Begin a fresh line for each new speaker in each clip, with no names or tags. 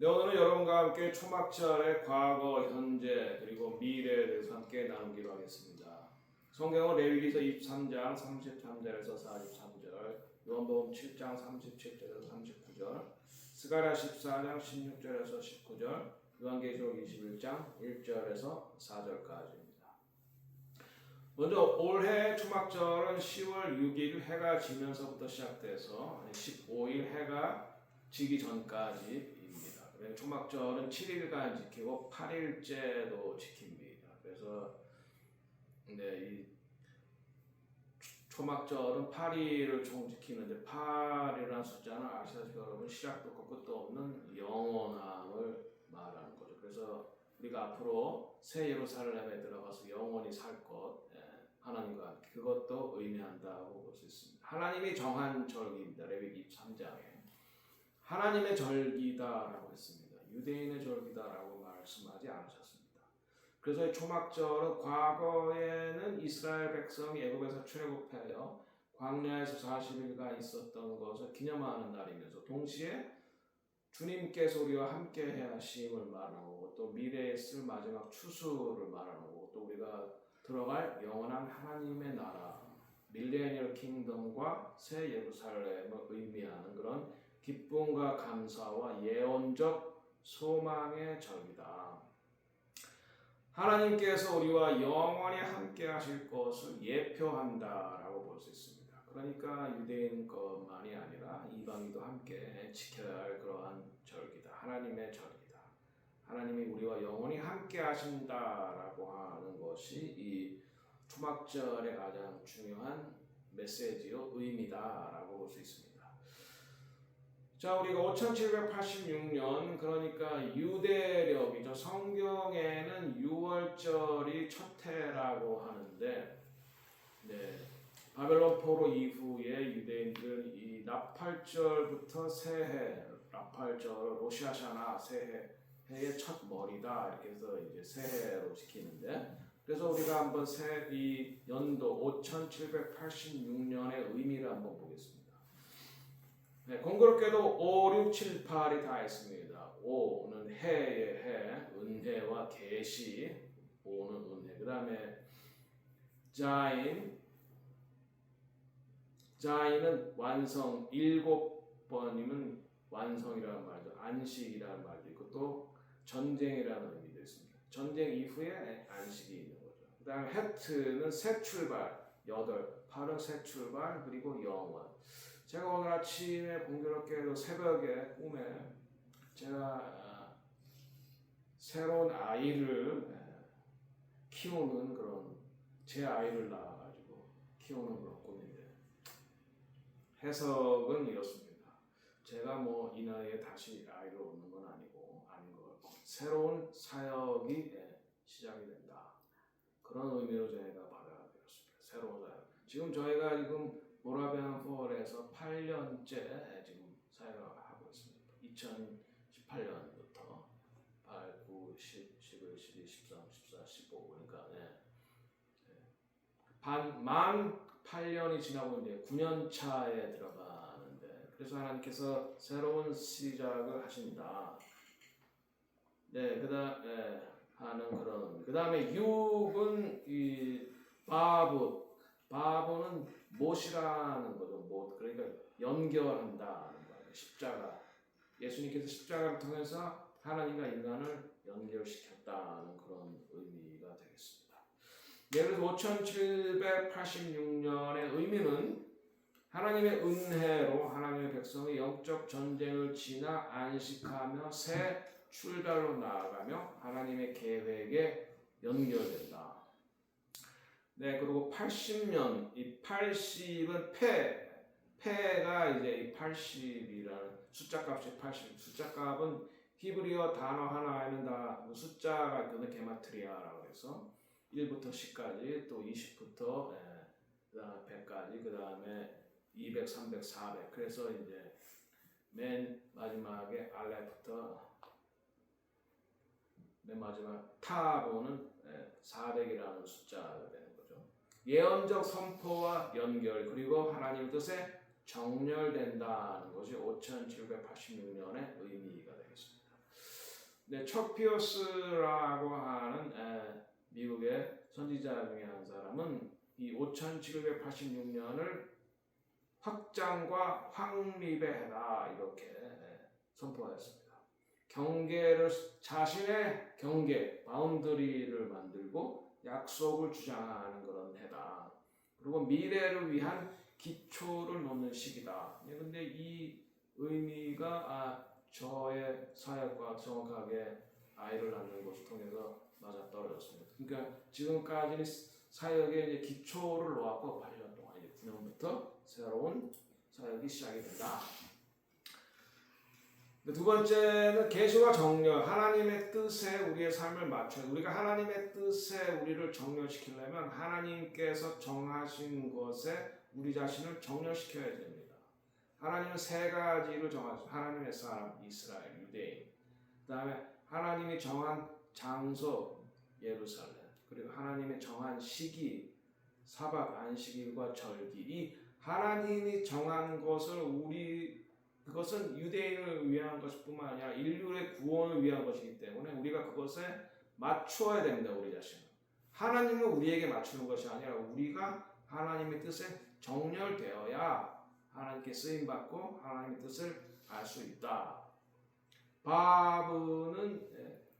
네, 오늘은 여러분과 함께 초막절의 과거, 현재, 그리고 미래에 대해서 함께 나누기로 하겠습니다. 성경은 레위기서 23장 33절에서 43절, 요한복음 7장 37절에서 39절, 스가랴 14장 16절에서 19절, 요한계시록 21장 1절에서 4절까지입니다. 먼저 올해 초막절은 10월 6일 해가 지면서부터 시작돼서 15일 해가 지기 전까지입니다. 초막절은 7일간 지키고 8일째도 지킵니다. 그래서 이 초막절은 8일을 총 지키는데 8이라는 숫자는 아시다시피 여러분 시작도 없고 끝도 없는 영원함을 말하는 거죠. 그래서 우리가 앞으로 새 예루살렘에 들어가서 영원히 살 것, 하나님과 함께 그것도 의미한다고 볼 수 있습니다. 하나님이 정한 절기입니다. 레위기 3장에 하나님의 절기다라고 했습니다. 유대인의 절기다라고 말씀하지 않으셨습니다. 그래서 이 초막절은 과거에는 이스라엘 백성이 애굽에서 출애굽하여 광야에서 40일간 있었던 것을 기념하는 날이면서 동시에 주님께서 우리와 함께 하심을 말하고 또 미래에 쓸 마지막 추수를 말하고 또 우리가 들어갈 영원한 하나님의 나라 밀레니얼 킹덤과 새 예루살렘을 의미하는 그런 기쁨과 감사와 예언적 소망의 절기다. 하나님께서 우리와 영원히 함께 하실 것을 예표한다라고 볼 수 있습니다. 그러니까 유대인 것만이 아니라 이방인도 함께 지켜야 할 그러한 절기다. 하나님의 절기다. 하나님이 우리와 영원히 함께 하신다라고 하는 것이 이 초막절의 가장 중요한 메시지요 의미다라고 볼 수 있습니다. 자, 우리가 5786년 그러니까 유대력이죠. 성경에는 6월절이 첫 해라고 하는데 바벨론 포로 이후에 유대인들은 이 나팔절부터 새해, 나팔절 로시아샤나 새해의 첫 머리다 이렇게 해서 이제 새해로 지키는데 그래서 우리가 한번 이 연도 5786년의 의미를 한번 보겠습니다. 공교롭게도 5, 6, 7, 8이 다 있습니다. 5는 해의 해, 은혜와 계시, 5는 은혜. 그 다음에 자인은 완성, 7번이면 완성이라는 말도, 안식이라는 말도 있고 또 전쟁이라는 의미도 있습니다. 전쟁 이후에 안식이 있는 거죠. 그 다음에 헤트는 새 출발, 8은 새 출발, 그리고 영원. 제가 오늘 아침에 공교롭게도 새벽에 꿈에 제가 새로운 아이를 키우는 그런 제 아이를 낳아가지고 키우는 그런 꿈인데 해석은 이렇습니다. 제가 이 나이에 다시 아이를 얻는 건 아닌 것 같고 새로운 사역이 시작이 된다. 그런 의미로 저희가 받아들였습니다. 새로운 사역. 지금 저희가 모라비안 폴에서 8년째 지금 사역을 하고 있습니다. 2018년부터 8, 9, 10, 11, 12, 13, 14, 15 그러니까 만 8년이 지나고 이제 9년 차에 들어가는데 그래서 하나님께서 새로운 시작을 하신다. 하는 그런 그 다음에 6은 이 바보는 못이라는 거죠. 그러니까 연결한다는 거예요. 십자가. 예수님께서 십자가를 통해서 하나님과 인간을 연결시켰다는 그런 의미가 되겠습니다. 예를 들어 5786년의 의미는 하나님의 은혜로 하나님의 백성이 영적 전쟁을 지나 안식하며 새 출발로 나아가며 하나님의 계획에 연결된다. 그리고 80년, 이 80은 패가 이제 이 80이라는 숫자값이 80. 숫자값은 히브리어 단어 하나에는 다 숫자가 있거든요. 게마트리아라고 해서 1부터 10까지 또 20부터 그다음에 100까지 그다음에 200, 300, 400. 그래서 이제 맨 마지막에 알레부터 맨 마지막 타보는 400이라는 숫자가 되는 거죠. 예언적 선포와 연결 그리고 하나님 뜻에 정렬된다는 것이 5786년의 의미가 되겠습니다. 척 피어스라고 하는 미국의 선지자 중에 한 사람은 이 5786년을 확장과 확립의 해다 이렇게 선포하였습니다. 경계를 자신의 경계, 바운더리를 만들고 약속을 주장하는 그런 해다. 그리고 미래를 위한 기초를 놓는 시기다. 그런데 이 의미가 저의 사역과 정확하게 아이를 낳는 것을 통해서 맞아떨어졌습니다. 그러니까 지금까지는 사역의 이제 기초를 놓았고 8년 동안 이제 9년부터 새로운 사역이 시작이 된다. 두 번째는 계시와 정렬, 하나님의 뜻에 우리의 삶을 맞춰. 우리가 하나님의 뜻에 우리를 정렬시키려면 하나님께서 정하신 것에 우리 자신을 정렬시켜야 됩니다. 하나님은 세 가지를 정하셨어요. 하나님의 사람, 이스라엘, 유대인. 그 다음에 하나님이 정한 장소, 예루살렘. 그리고 하나님의 정한 시기, 사박, 안식일과 절기. 이 하나님이 정한 것을 그것은 유대인을 위한 것뿐만 아니라 인류의 구원을 위한 것이기 때문에 우리가 그것에 맞추어야 됩니다. 우리 자신을. 하나님은 우리에게 맞추는 것이 아니라 우리가 하나님의 뜻에 정렬되어야 하나님께 쓰임받고 하나님의 뜻을 알 수 있다. 바브는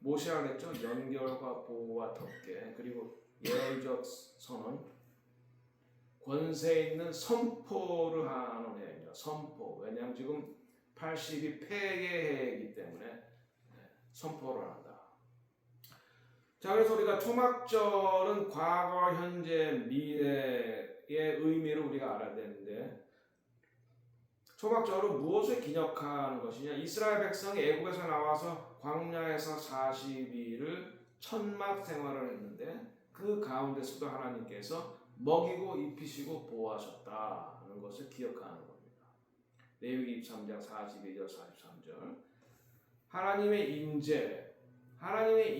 모세가 그랬죠. 연결과 보호와 덮개 그리고 예언적 선언 권세 있는 선포를 하는 해입니다. 선포. 왜냐하면 지금 80이 폐계이기 때문에 선포를 한다. 자, 그래서 우리가 초막절은 과거, 현재, 미래의 의미를 우리가 알아야 되는데 초막절은 무엇을 기념하는 것이냐? 이스라엘 백성이 애국에서 나와서 광야에서 40일을 천막 생활을 했는데 그 가운데서도 하나님께서 먹이고 입히시고 보호하셨다는 것을 기억하는 겁니다. 레위기 23장 42절 43절 하나님의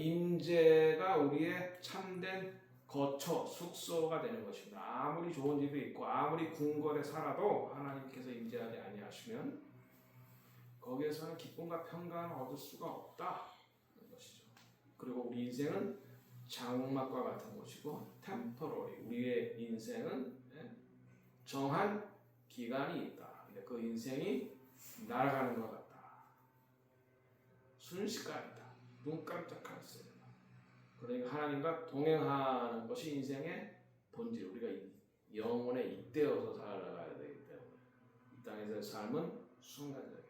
임재가 우리의 참된 거처, 숙소가 되는 것입니다. 아무리 좋은 집이 있고 아무리 궁궐에 살아도 하나님께서 임재하지 아니하시면 거기에서는 기쁨과 평강을 얻을 수가 없다는 것이죠. 그리고 우리 인생은 장막과 같은 것이고 템포러리 우리의 인생은 정한 기간이 있다. 근데 그 인생이 날아가는 것 같다. 순식간이다. 눈 깜짝할 새. 그러니까 하나님과 동행하는 것이 인생의 본질. 우리가 영원에 잇대어서 살아가야 되기 때문에 이 땅에서의 삶은 순간적이다.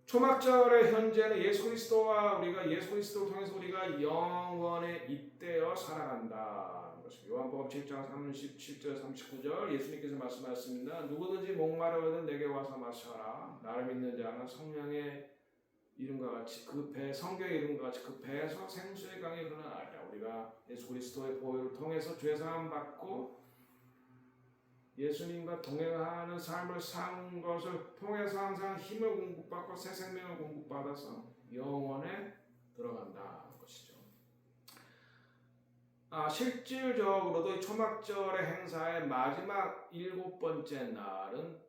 초막절의 현재는 예수 그리스도와 우리가 예수 그리스도를 통해서 우리가 영원에 잇대어 살아간다는 것입니다. 요한복음 7장 37절 39절 예수님께서 말씀하셨습니다. 누구든지 목마르거든 내게 와서 마셔라. 나를 믿는 자는 성령의 이름과 같이 그 배, 성경의 이름과 같이 그 배에서 생수의 강이 흘러나리라. 우리가 예수 그리스도의 보혈을 통해서 죄사함 받고 예수님과 동행하는 삶을 사는 것을 통해서 항상 힘을 공급받고 새 생명을 공급받아서 영원에 들어간다는 것이죠. 실질적으로도 초막절의 행사의 마지막 7번째 날은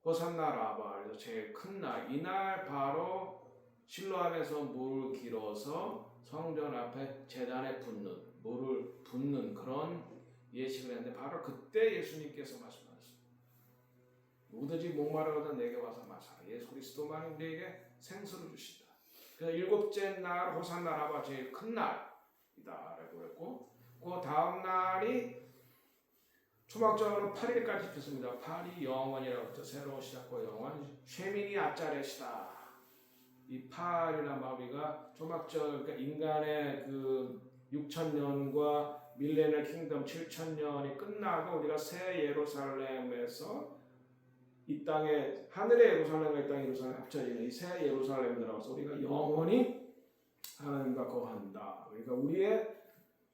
호산나 라바에서 제일 큰 날, 이날 바로 실로암에서 물을 길어서 성전 앞에 제단에 물을 붓는 그런 예식을 했는데 바로 그때 예수님께서 말씀하셨습니다. 누구든지 목마르거든 내게 와서 마셔라. 예수 그리스도만이 우리에게 생수를 주시다. 그래서 7째 날 호산나 라바 제일 큰 날이다라고 했고 그 다음 날이 초막절은 8일까지 있습니다. 8이 영원이라고 했죠. 새로운 시작과 영원. 쉐미니 아짜렛이다. 이 8이란 우리가 초막절, 그러니까 인간의 그 6,000년과 밀레니얼 킹덤 7,000년이 끝나고 우리가 새 예루살렘에서 이 땅에 하늘의 예루살렘과 이 땅의 예루살렘 합쳐지는 이 새 예루살렘 들어가서 우리가 영원히 하나님과 거한다. 그러니까 우리의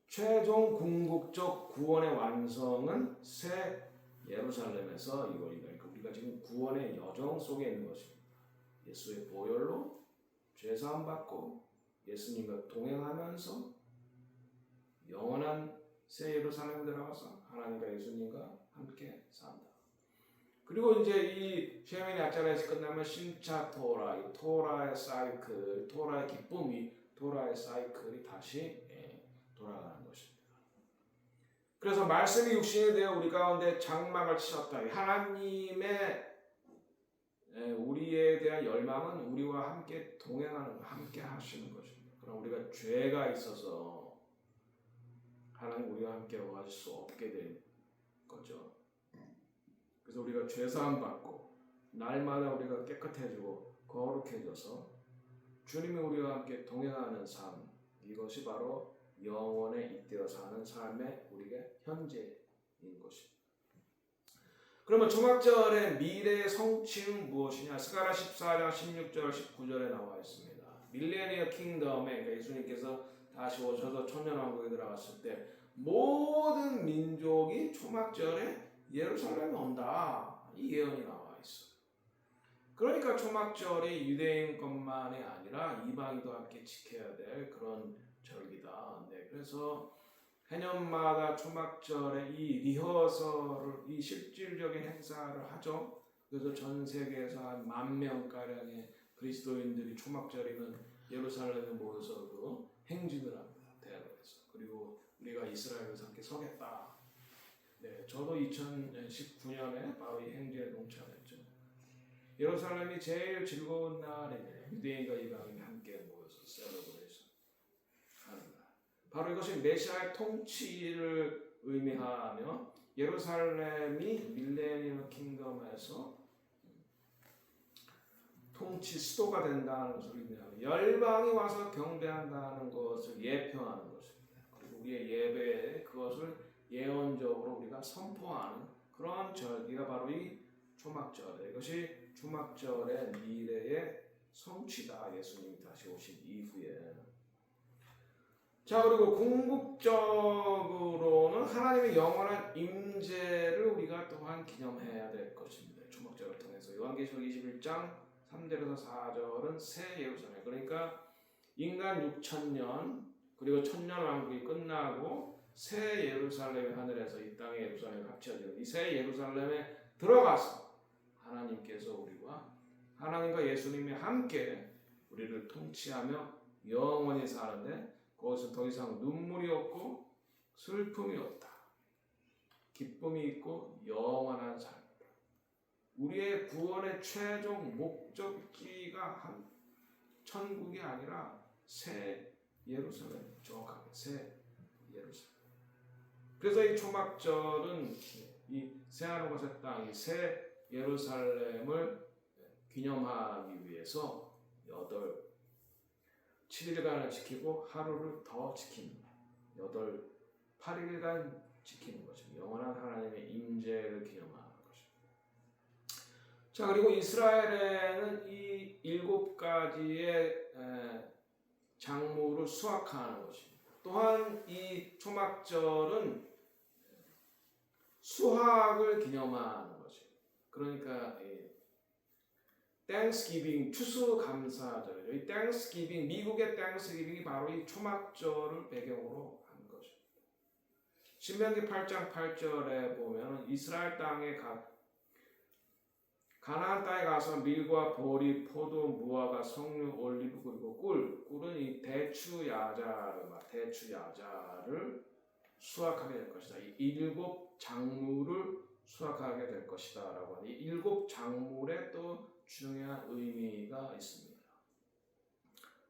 최종 궁극적 구원의 완성은 새 예루살렘에서 이루어진다. 그러니까 우리가 지금 구원의 여정 속에 있는 것입니다. 예수의 보혈로 죄사함 받고 예수님과 동행하면서 영원한 새 예루살렘에 들어가서 하나님과 예수님과 함께 산다. 그리고 이제 이 쉐미니 나자렛에서 끝나면 신차 토라, 이 토라의 사이클, 토라의 기쁨이, 토라의 사이클이 다시 돌아가는 것입니다. 그래서 말씀이 육신이 되어 우리 가운데 장막을 치셨다. 하나님의 우리에 대한 열망은 우리와 함께 동행하는, 함께 하시는 것입니다. 그럼 우리가 죄가 있어서 하나님 우리와 함께 와줄 수 없게 된 거죠. 그래서 우리가 죄사함 받고 날마다 우리가 깨끗해지고 거룩해져서 주님이 우리와 함께 동행하는 삶, 이것이 바로 영원에 잇대어 사는 삶의 우리의 현재인 것입니다. 그러면 초막절의 미래의 성취는 무엇이냐? 스가랴 14장 16절 19절에 나와 있습니다. 밀레니얼 킹덤에, 그러니까 예수님께서 다시 오셔서 천년왕국에 들어갔을 때 모든 민족이 초막절에 예루살렘에 온다, 이 예언이 나와 있어요. 그러니까 초막절이 유대인 것만이 아니라 이방인도 함께 지켜야 될 그런 절기다. 그래서 해년마다 초막절에 이 리허설을, 이 실질적인 행사를 하죠. 그래서 전 세계에서 한 10,000명가량의 그리스도인들이 초막절에는 예루살렘에 모여서 그 행진을 합니다. 대로에서. 그리고 우리가 이스라엘에서 함께 서겠다. 저도 2019년에 바로 이 행진에 동참했죠. 예루살렘이 제일 즐거운 날이에요. 유대인과 이방인이 함께 모여서 셀러브레이션 하는 날. 바로 이것이 메시아의 통치를 의미하며 예루살렘이 밀레니엄 킹덤에서 통치 수도가 된다는 것을 의미하며 열방이 와서 경배한다는 것을 예표하는 것입니다. 그리고 우리의 예배에 그것을 예언적으로 우리가 선포하는 그런 절기가 바로 이 초막절이에요. 이것이 초막절의 미래의 성취다. 예수님이 다시 오신 이후에. 자, 그리고 궁극적으로는 하나님의 영원한 임재를 우리가 또한 기념해야 될 것입니다. 초막절을 통해서 요한계시록 21장 3절에서 4절은 새 예루살렘, 그러니까 인간 6,000년 그리고 천년왕국이 끝나고 새 예루살렘의 하늘에서 이 땅의 예루살렘이 합쳐지는 이 새 예루살렘에 들어가서 하나님께서 우리와 하나님과 예수님이 함께 우리를 통치하며 영원히 사는데 그것은 더 이상 눈물이 없고 슬픔이 없다. 기쁨이 있고 영원한 삶이다. 우리의 구원의 최종 목적지가 한 천국이 아니라 새 예루살렘, 정확하게 새 예루살렘. 그래서 이 초막절은 이 새하늘과 새 땅, 이 새 예루살렘을 기념하기 위해서 7일간을 지키고 하루를 더 지킵니다. 8일간 지키는 거죠. 영원한 하나님의 임재를 기념하는 것입니다. 자, 그리고 이스라엘에는 이 7가지의 작물을 수확하는 것입니다. 또한 이 초막절은 수확을 기념하는 것입니다. 그러니까 땡스기빙, 추수감사절이죠. 이 땡스기빙, 미국의 땡스기빙이 바로 이 초막절을 배경으로 한 것입니다. 신명기 8장 8절에 보면 이스라엘 땅에 가나안 땅에 가서 밀과 보리, 포도, 무화과, 석류, 올리브 그리고 꿀은 이 대추 야자를 수확하게 될 것이다. 이 7 작물을 수확하게 될 것이다 라고 하는 이 7 작물에 또 중요한 의미가 있습니다.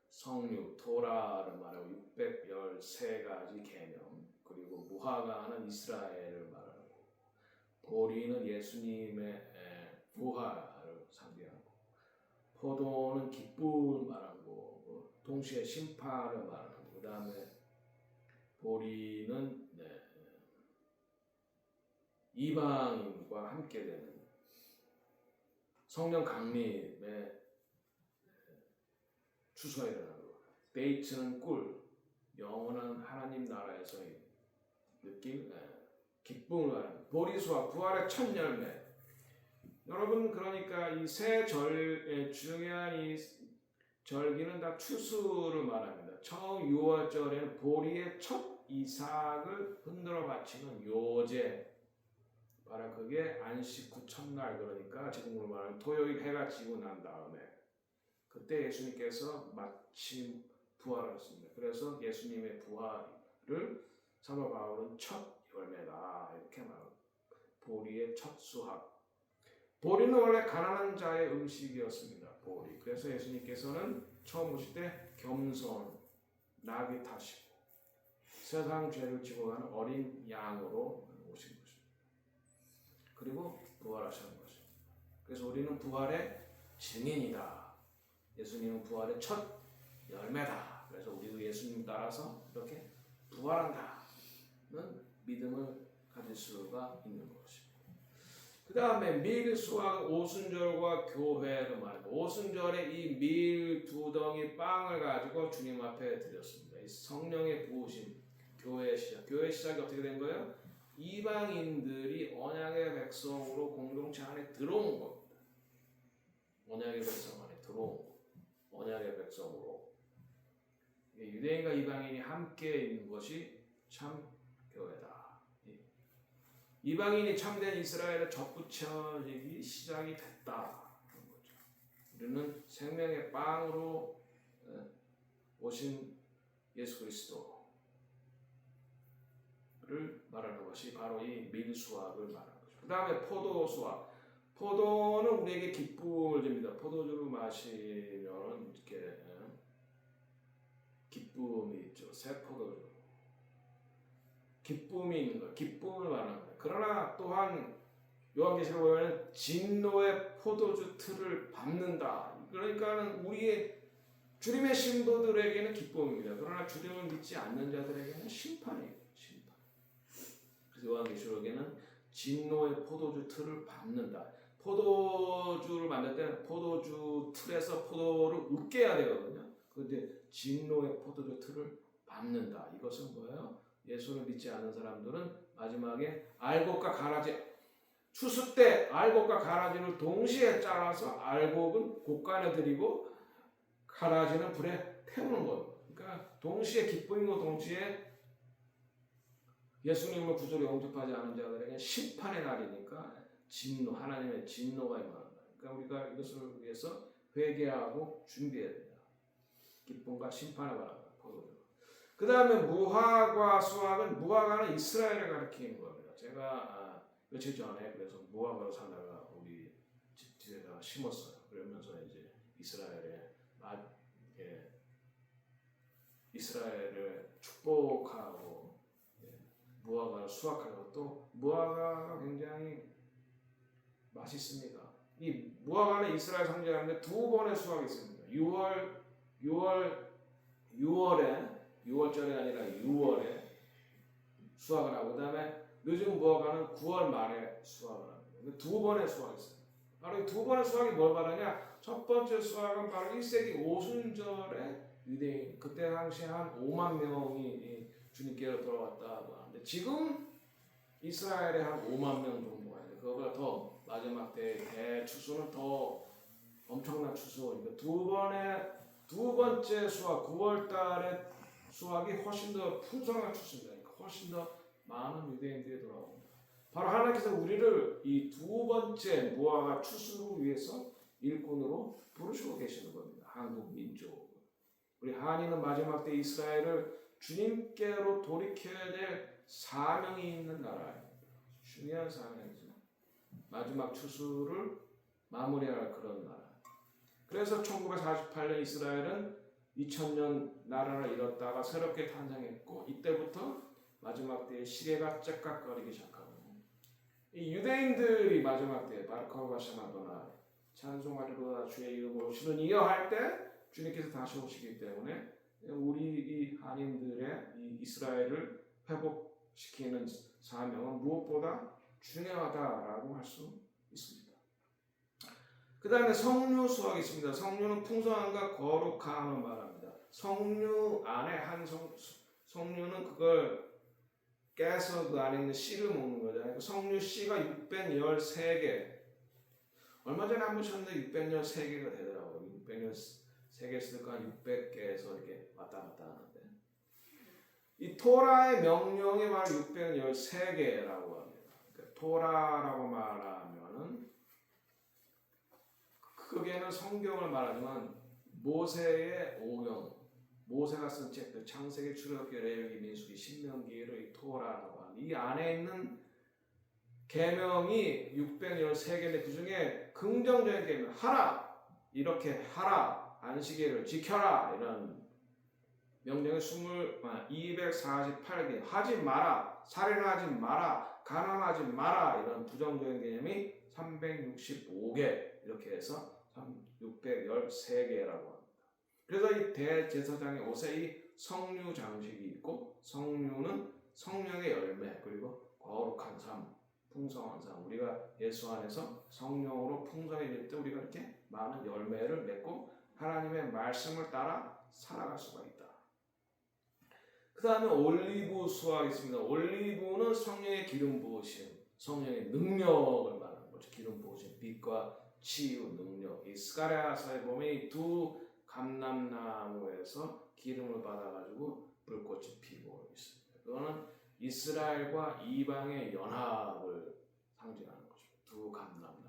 석류, 토라를 말하고 613가지 계명, 그리고 무화과는 이스라엘을 말하고 보리는 예수님의 부활을 상징하고 포도는 기쁨을 말하고 동시에 심판을 말하고 그 다음에 보리는 이방인과 함께 되는 성령 강림의 추수가 일어나는 것. 데이트는 꿀, 영원한 하나님 나라에서의 느낌, 기쁨을 말하는 보리수와 부활의 첫 열매. 여러분, 그러니까 이 새 중요한 이 절기는 다 추수를 말합니다. 처음 6월절에는 보리의 첫 이삭을 흔들어 바치는 요제, 바로 그게 안식 후 첫날, 그러니까 지금으로 말하면 토요일 해가 지고 난 다음에 그때 예수님께서 마침 부활하셨습니다. 그래서 예수님의 부활을 사도 바울은 첫 열매다 이렇게 말합니다. 보리의 첫 수확. 보리는 원래 가난한 자의 음식이었습니다. 보리. 그래서 예수님께서는 처음 오실 때 겸손, 나귀 타시고 세상 죄를 지고 가는 어린 양으로 오신 것입니다. 그리고 부활하시는 것입니다. 그래서 우리는 부활의 증인이다. 예수님은 부활의 첫 열매다. 그래서 우리도 예수님 따라서 이렇게 부활한다는 믿음을 가질 수가 있는 것입니다. 그 다음에 밀 수확 오순절과 교회를 말합니다. 오순절에 이 밀 2덩이 빵을 가지고 주님 앞에 드렸습니다. 이 성령의 부으심, 교회의 시작. 교회의 시작이 어떻게 된 거예요? 이방인들이 언약의 백성으로 공동체 안에 들어온 겁니다. 언약의 백성 안에 들어온 거. 언약의 백성으로. 유대인과 이방인이 함께 있는 것이 참 교회다. 이방인이 참된 이스라엘의 접붙여지기 시작이 됐다. 우리는 생명의 빵으로 오신 예수 그리스도를 말하는 것이 바로 이 밀수확을 말하는 거죠. 그 다음에 포도수확. 포도는 우리에게 기쁨을 줍니다. 포도주를 마시면 이렇게 기쁨이 있죠. 새 포도주. 기쁨이 있는 거예요. 기쁨을 말하는 거예요. 그러나 또한 요한계시록 보면 진노의 포도주 틀을 밟는다. 그러니까는 우리의 주님의 신도들에게는 기쁨입니다. 그러나 주님을 믿지 않는 자들에게는 심판이에요. 심판. 그래서 요한계시록에는 진노의 포도주 틀을 밟는다. 포도주를 만들 때는 포도주 틀에서 포도를 으깨야 되거든요. 그런데 진노의 포도주 틀을 밟는다. 이것은 뭐예요? 예수를 믿지 않는 사람들은 마지막에 알곡과 가라지, 추수 때 알곡과 가라지를 동시에 잘라서 알곡은 곡간에 들이고 가라지는 불에 태우는 겁니다. 그러니까 동시에 기쁨이고 동시에 예수님을 구주로 영접하지 않은 자들에게 심판의 날이니까 진노, 하나님의 진노가 임한다. 그러니까 우리가 이것을 위해서 회개하고 준비해야 돼요. 기쁨과 심판을 바란다. 그 다음에 무화과 수확은, 무화과는 이스라엘을 가리키는 겁니다. 제가 며칠 전에 그래서 무화과를 사다가 우리 집 뒤에다가 심었어요. 그러면서 이제 이스라엘을 축복하고 무화과를 수확하고 또 무화과가 굉장히 맛있습니다. 이 무화과는 이스라엘 상징하는데 2번의 수확이 있습니다. 6월절이 아니라 6월에 수확을 하고 그다음에 늦은 무화과는 9월 말에 수확을 합니다. 2번의 수확이 있어요. 바로 이 2번의 수확이 뭘 말하냐? 첫 번째 수확은 바로 1세기 오순절에 유대인, 그때 당시에 한 5만 명이 주님께로 돌아왔다고 하는데 지금 이스라엘에 한 5만 명 정도가 있는데 그거보다 더 마지막 때 대추수는 더 엄청난 추수니까 두 번째 수확 9월 달에 수확이 훨씬 더 풍성한 추수입니다. 그러니까 훨씬 더 많은 유대인들이 돌아옵니다. 바로 하나님께서 우리를 이 2번째 무화과 추수를 위해서 일꾼으로 부르시고 계시는 겁니다. 한국 민족. 우리 한인은 마지막 때 이스라엘을 주님께로 돌이켜야 될 사명이 있는 나라입니다. 중요한 사명이죠. 마지막 추수를 마무리할 그런 나라. 그래서 1948년 이스라엘은 2000년 나라를 잃었다가 새롭게 탄생했고 이때부터 마지막 때에 시계가 째깍거리기 시작하고 이 유대인들이 마지막 때에 바르코바 샤마도나 찬송하리로다 주의 이름으로 오시는 이여 할 때 주님께서 다시 오시기 때문에 우리 이 한인들의 이 이스라엘을 회복시키는 사명은 무엇보다 중요하다라고 할 수 있습니다. 그 다음에 성류 수확이 있습니다. 성류는 풍성함과 거룩함을 말합니다. 성류 안에 성류는 그걸 깨서 그 안에 있는 씨를 먹는 거잖아요. 성류 씨가 613개. 얼마 전에 한 번 쳤는데 613개가 되더라고요. 613개 쓰니까 600개에서 이렇게 왔다 갔다 하는데. 이 토라의 명령이 바로 613개라고 합니다. 그러니까 토라라고 말하면은 크게는 성경을 말하지만 모세의 오경, 모세가 쓴 책들 창세기, 출애굽기, 레위기, 민수기, 신명기를 이 토라라고 합니다. 이 안에 있는 계명이 613개인데 그 중에 긍정적인 계명, 하라, 이렇게 하라, 안식일을 지켜라, 이런 명령이 248개, 하지 마라, 살인하지 마라, 가늠하지 마라, 이런 부정적인 개념이 365개, 이렇게 해서 613개라고 합니다. 그래서 이 대제사장의 옷에 이 성류 장식이 있고, 성류는 성령의 열매, 그리고 거룩한 삶, 풍성한 삶, 우리가 예수 안에서 성령으로 풍성해질 때 우리가 이렇게 많은 열매를 맺고 하나님의 말씀을 따라 살아갈 수가 있다. 그 다음에 올리브 수확이 있습니다. 올리브는 성령의 기름 부으심, 성령의 능력을 말하는 거죠. 기름 부으심, 빛과 치유, 능력. 이 스가랴서에 보면 이 두 감람나무에서 기름을 받아가지고 불꽃이 피고 있습니다. 그거는 이스라엘과 이방의 연합을 상징하는 것입니다. 두 감람나무.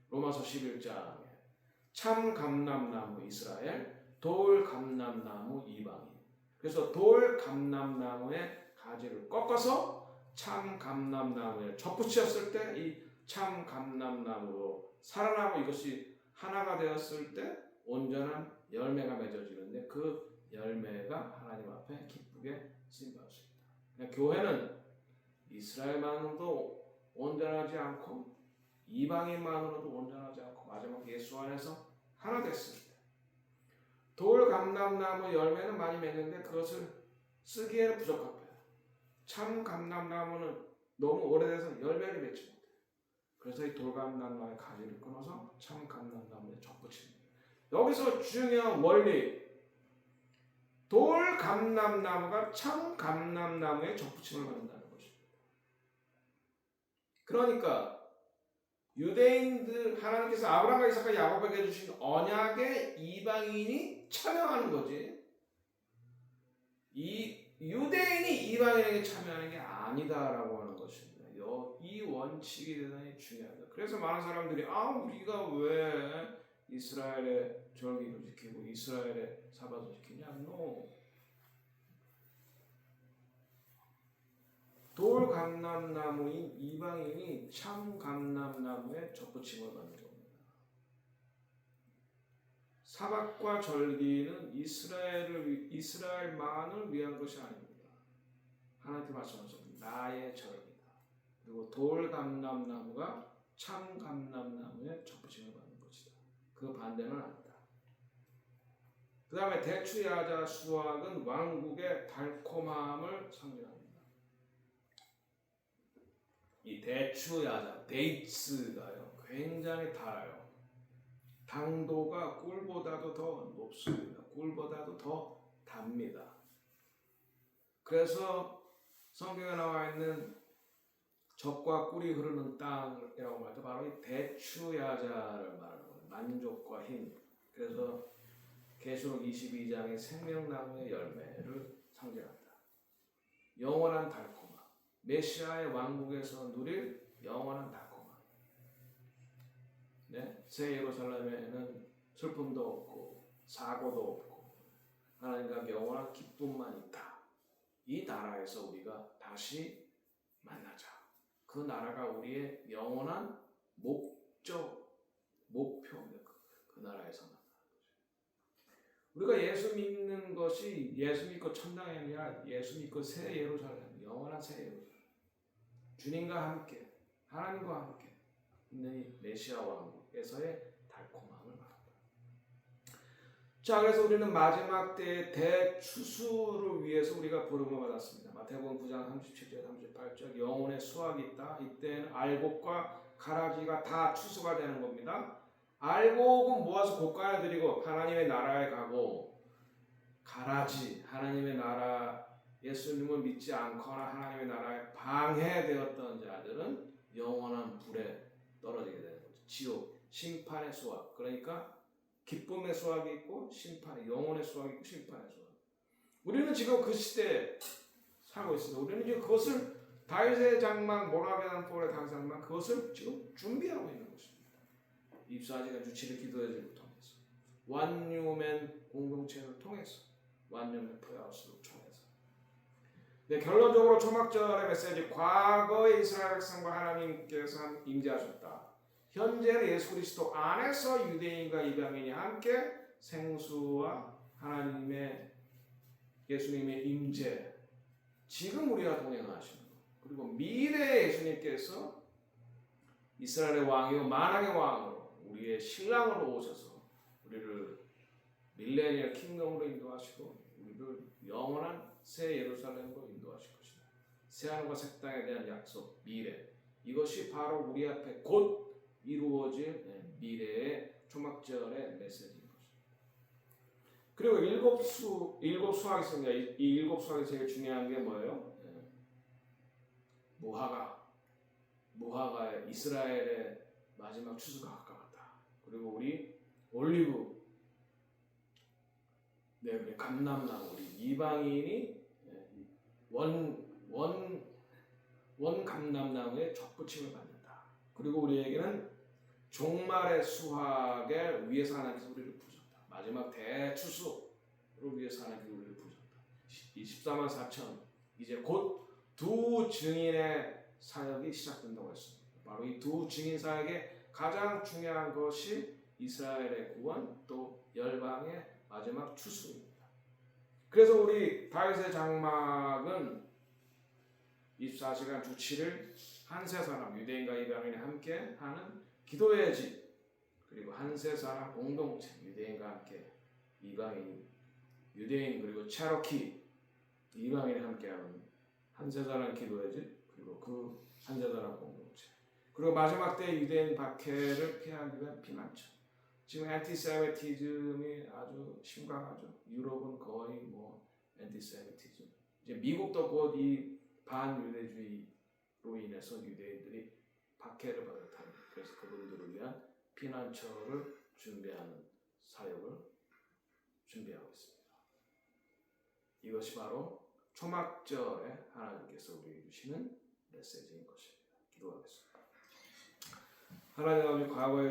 로마서 11장에 참 감람나무 이스라엘, 돌 감람나무 이방인. 그래서 돌 감람나무의 가지를 꺾어서 참 감람나무에 접붙였을 때 이 참 감람나무로 살아나고 이것이 하나가 되었을 때 온전한 열매가 맺어지는데 그 열매가 하나님 앞에 기쁘게 쓰임받을 수 있다. 그러니까 교회는 이스라엘만으로도 온전하지 않고 이방인만으로도 온전하지 않고 마지막 예수 안에서 하나 됐을 때 돌 감람나무 열매는 많이 맺는데 그것을 쓰기에는 부적합해요. 참 감람나무는 너무 오래돼서 열매를 맺지 못해요. 그래서 이 돌감람나무의 가지를 끊어서 참 감람나무에 접붙입니다. 여기서 중요한 원리, 돌 감람나무가 참 감람나무에 접붙임을 받는다는 것입니다. 그러니까 유대인들, 하나님께서 아브라함과 이삭과 야곱에게 주신 언약에 이방인이 참여하는 거지, 이 유대인이 이방인에게 참여하는 게 아니다라고 하는 것입니다. 이 원칙이 대단히 중요합니다. 그래서 많은 사람들이 우리가 왜 이스라엘의 절기를 지키고 이스라엘의 사바도 지키냐? No. 돌 감람나무인 이방인이 참 감람나무에 접붙임을 받는 겁니다. 사박과 절기는 이스라엘만을 위한 것이 아닙니다. 하나님께 말씀하셨습니다. 나의 절기다. 그리고 돌 감람나무가 참 감람나무에 접붙임을 받는 것이다. 그 반대는 아니다. 그 다음에 대추야자 수확은 왕국의 달콤함을 상징합니다. 이 대추야자, 데이츠가요, 굉장히 달아요. 당도가 꿀보다도 더 높습니다. 꿀보다도 더 답니다. 그래서 성경에 나와 있는 젖과 꿀이 흐르는 땅이라고 말할 때 바로 이 대추야자를 말하는 거예요. 만족과 힘. 그래서 계시록 22장의 생명나무의 열매를 상징한다. 영원한 달콤함. 메시아의 왕국에서 누릴 영원한 달콤함. 네? 새 예루살렘에는 슬픔도 없고 사고도 없고 하나님과 영원한 기쁨만 있다. 이 나라에서 우리가 다시 만나자. 그 나라가 우리의 영원한 목표입니다. 그 나라에서 만나는 거죠. 우리가 예수 믿는 것이 예수 믿고 천당이 아니라 예수 믿고 새 예루살렘, 영원한 새 예루살렘. 주님과 함께, 하나님과 함께 있는 이 메시아 왕국에서의 달콤함을 말합니다. 자, 그래서 우리는 마지막 때의 대추수를 위해서 우리가 부름을 받았습니다. 마태복음 9장 37절 38절 영혼의 수확이 있다. 이때는 알곡과 가라지가 다 추수가 되는 겁니다. 알곡은 모아서 곡간에 드리고 하나님의 나라에 가고, 가라지, 하나님의 나라, 예수님을 믿지 않거나 하나님의 나라에 방해되었던 자들은 영원한 불에 떨어지게 되는 거죠. 지옥, 심판의 수확. 그러니까 기쁨의 수확이 있고 심판의, 영혼의 수확이 있고 심판의 수확. 우리는 지금 그 시대에 살고 있습니다. 우리는 이제 그것을 다윗의 장막 모라비안 폴의 장막만 그것을 지금 준비하고 있는 것입니다. 24시간 주치를 기도회를 통해서 완유맨 공동체를 통해서 완유맨 프레하우스를 통해서 결론적으로 초막절의 메시지 과거의 이스라엘 백성과 하나님께서 임재하셨다. 현재는 예수 그리스도 안에서 유대인과 이방인이 함께 생수와 하나님의 예수님의 임재 지금 우리와 동행하시는 것 그리고 미래의 예수님께서 이스라엘의 왕이요 만왕의 왕으로 우리의 신랑으로 오셔서 우리를 밀레니얼 킹덤으로 인도하시고 우리를 영원한 새 예루살렘으로 인도하실 것이다. 새하늘과 새 땅에 대한 약속 미래 이것이 바로 우리 앞에 곧 이루어질 미래의 초막절의 메시지인 것입니다. 그리고 일곱 수학이 있습니다. 이 일곱 수학이 제일 중요한 게 뭐예요? 무화과의 이스라엘의 마지막 추수가 가까웠다. 그리고 우리 올리브, 우리 감람나무, 우리 이방인이 원 감람나무에 접붙임을 받는다. 그리고 우리에게는 종말의 수확을 위해서 하나님께서 우리를 부르셨다. 마지막 대추수를 위해서 하나님께서 우리를 부르셨다. 24만 4천 이제 곧 두 증인의 사역이 시작된다고 했습니다. 바로 이 두 증인 사역의 가장 중요한 것이 이스라엘의 구원 또 열방의 마지막 추수입니다. 그래서 우리 다윗의 장막은 24시간 주 7일 한세 사람 유대인과 이방인이 함께 하는 기도의 집 그리고 한세 사람 공동체 유대인과 함께 이방인 유대인 그리고 체로키 이방인이 함께하는 한세 사람 기도의 집 그리고 그 한세 사람 공동체 그리고 마지막 때 유대인 박해를 피하기 위한 피난처 지금 엔티세미티즘이 아주 심각하죠. 유럽은 거의 엔티세미티즘 이제 미국도 곧 이 반유대주의로 인해서 유대인들이 박해를 받았다. 그래서 그분들을 위한 피난처를 준비하는 사역을 준비하고 있습니다. 이것이 바로 초막절에 하나님께서 우리에게 주시는 메시지인 것입니다. 기도하겠습니다. 하나님 아버지 과거에